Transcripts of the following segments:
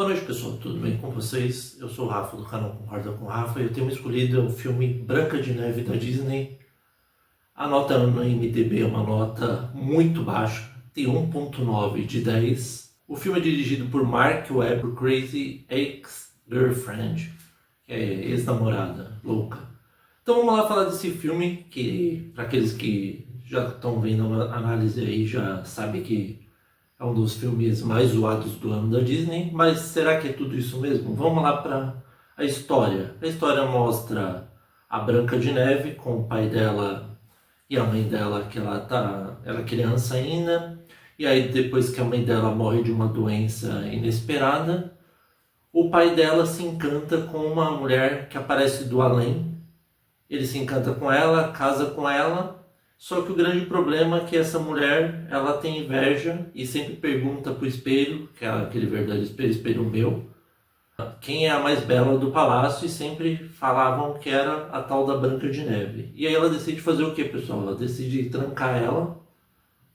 Boa noite, pessoal, tudo bem com vocês? Eu sou o Rafa do canal Concorda com o Rafa e eu tenho escolhido o filme Branca de Neve da Disney. A nota no IMDb é uma nota muito baixa, tem 1.9 de 10. O filme é dirigido por Mark Webber, Crazy Ex-Girlfriend, que é ex-namorada louca. Então vamos lá falar desse filme, que para aqueles que já estão vendo a análise aí já sabem que é um dos filmes mais zoados do ano da Disney, mas será que é tudo isso mesmo? Vamos lá para a história. A história mostra a Branca de Neve com o pai dela e a mãe dela, que ela é criança ainda, e aí depois que a mãe dela morre de uma doença inesperada, o pai dela se encanta com uma mulher que aparece do além. Ele se encanta com ela, casa com ela. Só que o grande problema é que essa mulher, ela tem inveja e sempre pergunta pro espelho, que é aquele verdadeiro espelho meu, quem é a mais bela do palácio, e sempre falavam que era a tal da Branca de Neve. E aí ela decide fazer o que, pessoal? Ela decide trancar ela,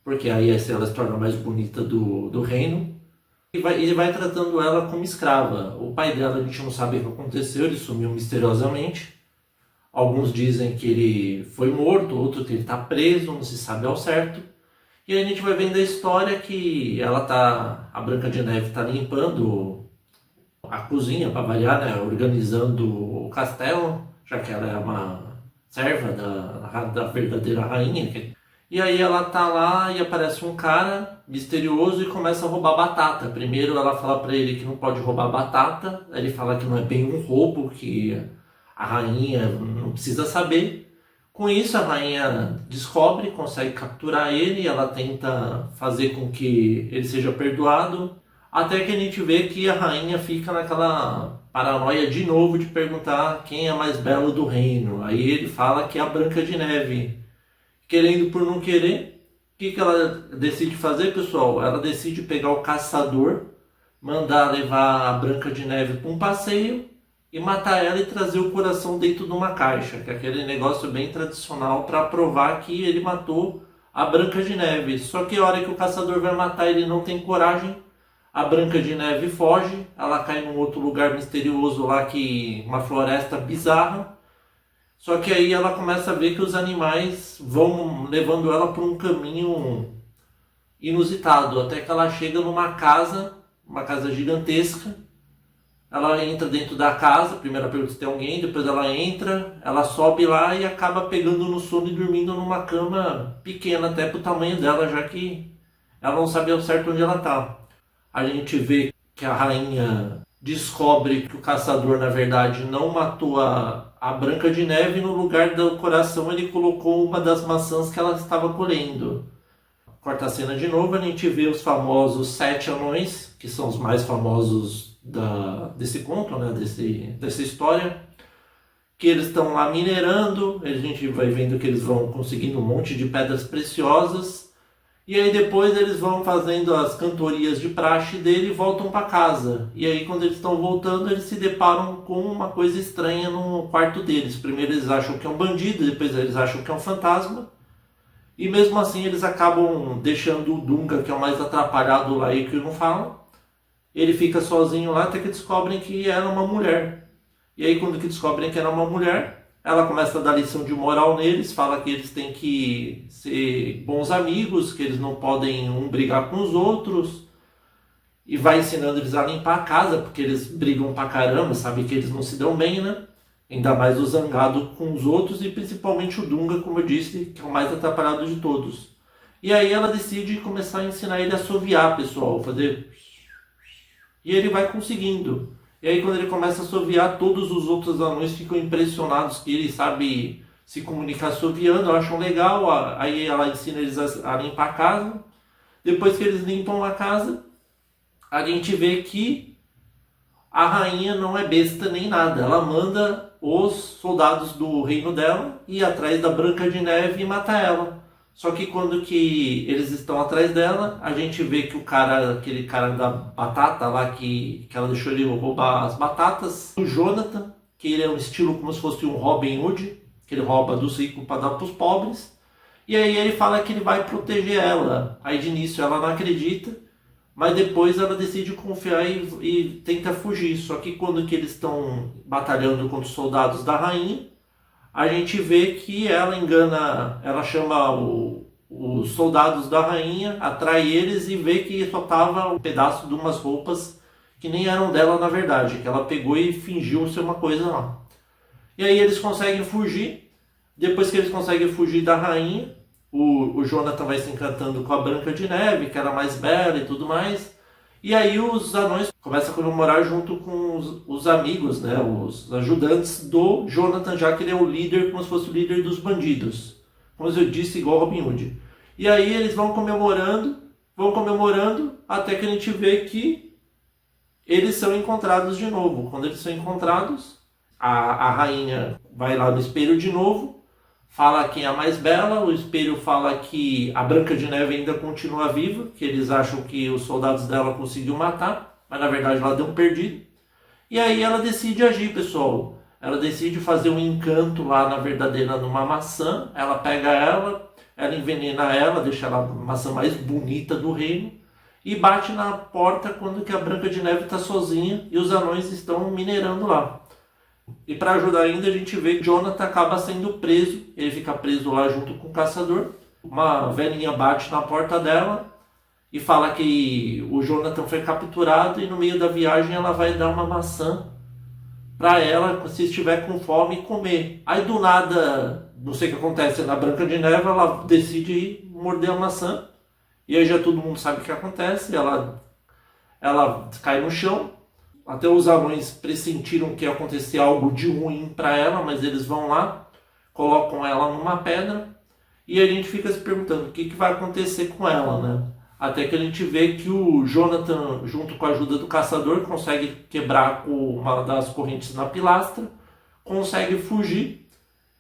porque aí ela se torna a mais bonita do reino, e ele vai tratando ela como escrava. O pai dela, a gente não sabe o que aconteceu, ele sumiu misteriosamente. Alguns dizem que ele foi morto, outros que ele está preso, não se sabe ao certo. E aí a gente vai vendo a história que a Branca de Neve está limpando a cozinha, para variar, né? Organizando o castelo, já que ela é uma serva da verdadeira rainha. E aí ela tá lá e aparece um cara misterioso e começa a roubar batata. Primeiro ela fala para ele que não pode roubar batata, aí ele fala que não é bem um roubo, que a rainha não precisa saber. Com isso a rainha descobre, consegue capturar ele e ela tenta fazer com que ele seja perdoado. Até que a gente vê que a rainha fica naquela paranoia de novo de perguntar quem é a mais bela do reino. Aí ele fala que é a Branca de Neve. Querendo por não querer, o que ela decide fazer, pessoal? Ela decide pegar o caçador, mandar levar a Branca de Neve para um passeio e matar ela e trazer o coração dentro de uma caixa, que é aquele negócio bem tradicional para provar que ele matou a Branca de Neve. Só que a hora que o caçador vai matar, ele não tem coragem, a Branca de Neve foge, ela cai num outro lugar misterioso lá, uma floresta bizarra. Só que aí ela começa a ver que os animais vão levando ela por um caminho inusitado, até que ela chega numa casa, uma casa gigantesca. Ela entra dentro da casa, primeiro ela pergunta se tem alguém, depois ela entra, ela sobe lá e acaba pegando no sono e dormindo numa cama pequena até pro tamanho dela, já que ela não sabe ao certo onde ela tá. A gente vê que a rainha descobre que o caçador, na verdade, não matou a Branca de Neve, e no lugar do coração ele colocou uma das maçãs que ela estava colhendo. Corta a cena de novo, a gente vê os famosos 7 anões, que são os mais famosos desse conto, né, dessa história, que eles estão lá minerando. A gente vai vendo que eles vão conseguindo um monte de pedras preciosas, e aí depois eles vão fazendo as cantorias de praxe dele e voltam para casa. E aí quando eles estão voltando, eles se deparam com uma coisa estranha no quarto deles. Primeiro eles acham que é um bandido, depois eles acham que é um fantasma, e mesmo assim eles acabam deixando o Dunga, que é o mais atrapalhado lá e que não fala. Ele fica sozinho lá até que descobrem que era uma mulher. E aí quando que descobrem que era uma mulher, ela começa a dar lição de moral neles, fala que eles têm que ser bons amigos, que eles não podem um brigar com os outros, e vai ensinando eles a limpar a casa, porque eles brigam pra caramba, sabe que eles não se dão bem, né? Ainda mais o zangado com os outros, e principalmente o Dunga, como eu disse, que é o mais atrapalhado de todos. E aí ela decide começar a ensinar ele a assoviar, pessoal, fazer... E ele vai conseguindo. E aí quando ele começa a assoviar, todos os outros anões ficam impressionados que ele sabe se comunicar assoviando, acham legal. Aí ela ensina eles a limpar a casa. Depois que eles limpam a casa, a gente vê que a rainha não é besta nem nada. Ela manda os soldados do reino dela ir atrás da Branca de Neve e matar ela. Só que quando que eles estão atrás dela, a gente vê que aquele cara da batata lá, que ela deixou ele roubar as batatas, o Jonathan, que ele é um estilo como se fosse um Robin Hood, que ele rouba dos ricos para dar para os pobres. E aí ele fala que ele vai proteger ela. Aí de início ela não acredita, mas depois ela decide confiar e tenta fugir. Só que quando que eles estão batalhando contra os soldados da rainha, a gente vê que ela engana, ela chama os soldados da rainha, atrai eles e vê que só tava um pedaço de umas roupas que nem eram dela na verdade, que ela pegou e fingiu ser uma coisa lá. E aí eles conseguem fugir. Depois que eles conseguem fugir da rainha, o Jonathan vai se encantando com a Branca de Neve, que era mais bela e tudo mais. E aí os anões começam a comemorar junto com os amigos, né, os ajudantes do Jonathan, já que ele é o líder, como se fosse o líder dos bandidos. Como eu disse, igual Robin Hood. E aí eles vão comemorando, até que a gente vê que eles são encontrados de novo. Quando eles são encontrados, a rainha vai lá no espelho de novo, fala quem é a mais bela, o espelho fala que a Branca de Neve ainda continua viva, que eles acham que os soldados dela conseguiu matar, mas na verdade ela deu um perdido. E aí ela decide agir, pessoal. Ela decide fazer um encanto lá, na verdadeira, numa maçã. Ela pega ela envenena ela, deixa ela a maçã mais bonita do reino, e bate na porta quando que a Branca de Neve está sozinha e os anões estão minerando lá. E para ajudar ainda, a gente vê que Jonathan acaba sendo preso. Ele fica preso lá junto com o caçador. Uma velhinha bate na porta dela e fala que o Jonathan foi capturado e no meio da viagem ela vai dar uma maçã para ela, se estiver com fome, comer. Aí do nada, não sei o que acontece na Branca de Neve, ela decide ir morder a maçã. E aí já todo mundo sabe o que acontece. Ela cai no chão. Até os anões pressentiram que ia acontecer algo de ruim para ela, mas eles vão lá, colocam ela numa pedra e a gente fica se perguntando o que vai acontecer com ela, né? Até que a gente vê que o Jonathan, junto com a ajuda do caçador, consegue quebrar uma das correntes na pilastra, consegue fugir.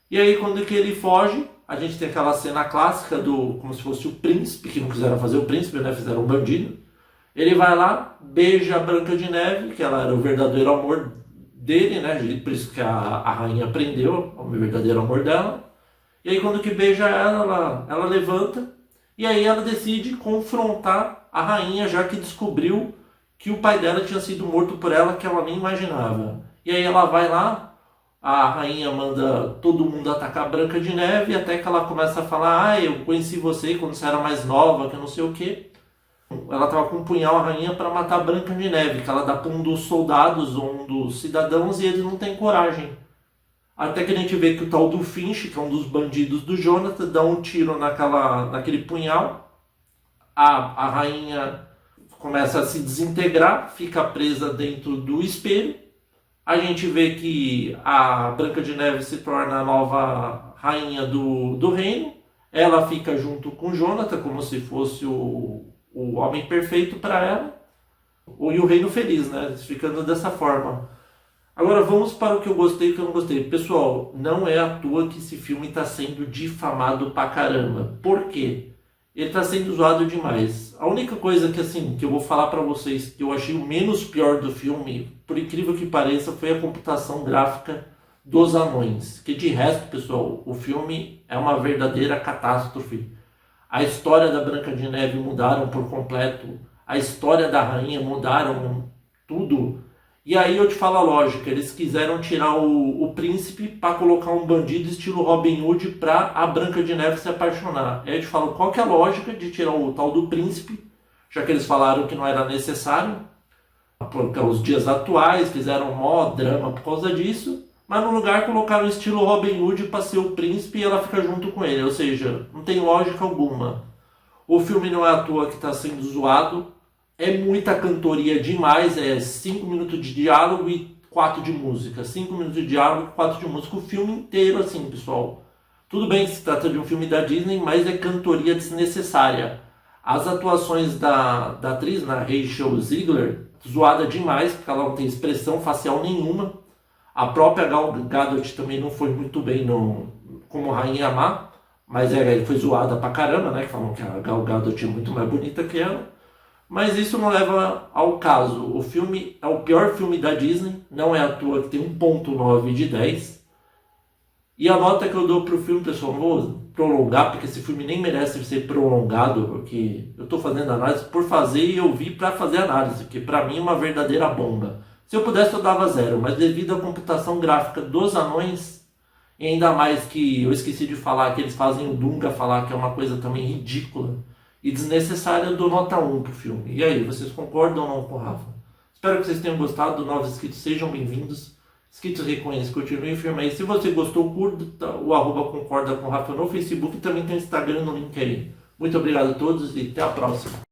E aí quando que ele foge, a gente tem aquela cena clássica como se fosse o príncipe, que não quiseram fazer o príncipe, né? Fizeram um bandido. Ele vai lá, beija a Branca de Neve, que ela era o verdadeiro amor dele, né? Por isso que a rainha prendeu o verdadeiro amor dela. E aí quando que beija ela levanta. E aí ela decide confrontar a rainha, já que descobriu que o pai dela tinha sido morto por ela, que ela nem imaginava. E aí ela vai lá, a rainha manda todo mundo atacar a Branca de Neve, até que ela começa a falar, eu conheci você quando você era mais nova, que eu não sei o quê. Ela estava com um punhal, a rainha, para matar a Branca de Neve, que ela dá para um dos soldados ou um dos cidadãos e eles não têm coragem. Até que a gente vê que o tal do Finch, que é um dos bandidos do Jonathan, dá um tiro naquele punhal. A rainha começa a se desintegrar, fica presa dentro do espelho. A gente vê que a Branca de Neve se torna a nova rainha do reino. Ela fica junto com o Jonathan, como se fosse o homem perfeito para ela, e o reino feliz, né? Ficando dessa forma. Agora vamos para o que eu gostei e o que eu não gostei. Pessoal, não é à toa que esse filme está sendo difamado pra caramba. Por quê? Ele está sendo zoado demais. A única coisa que eu vou falar para vocês que eu achei o menos pior do filme, por incrível que pareça, foi a computação gráfica dos anões. Que de resto, pessoal, o filme é uma verdadeira catástrofe. A história da Branca de Neve mudaram por completo. A história da rainha mudaram tudo. E aí eu te falo a lógica. Eles quiseram tirar o príncipe para colocar um bandido estilo Robin Hood para a Branca de Neve se apaixonar. Aí eu te falo qual que é a lógica de tirar o tal do príncipe, já que eles falaram que não era necessário. Porque os dias atuais fizeram mó drama por causa disso. Mas no lugar colocaram o estilo Robin Hood para ser o príncipe e ela fica junto com ele. Ou seja, não tem lógica alguma. O filme não é à toa que está sendo zoado. É muita cantoria demais. É 5 minutos de diálogo e 4 de música. 5 minutos de diálogo e 4 de música. O filme inteiro assim, pessoal. Tudo bem que se trata de um filme da Disney, mas é cantoria desnecessária. As atuações da atriz, na Rachel Zegler, zoada demais, porque ela não tem expressão facial nenhuma. A própria Gal Gadot também não foi muito bem como Rainha Má, mas foi zoada pra caramba, né? Que falam que a Gal Gadot é muito mais bonita que ela. Mas isso não leva ao caso. O filme é o pior filme da Disney, não é à toa que tem 1.9 de 10. E a nota que eu dou pro filme, pessoal, não vou prolongar, porque esse filme nem merece ser prolongado, porque eu estou fazendo análise por fazer e eu vi para fazer análise, que para mim é uma verdadeira bomba. Se eu pudesse eu dava 0, mas devido à computação gráfica dos anões, e ainda mais que eu esqueci de falar que eles fazem o Dunga falar que é uma coisa também ridícula e desnecessária, eu dou nota 1 pro filme. E aí, vocês concordam ou não com o Rafa? Espero que vocês tenham gostado. Novos inscritos, sejam bem-vindos. Inscritos reconhecem, continuem firme aí. Se você gostou, curta o @concorda com o Rafa no Facebook e também tem o Instagram no link aí. Muito obrigado a todos e até a próxima.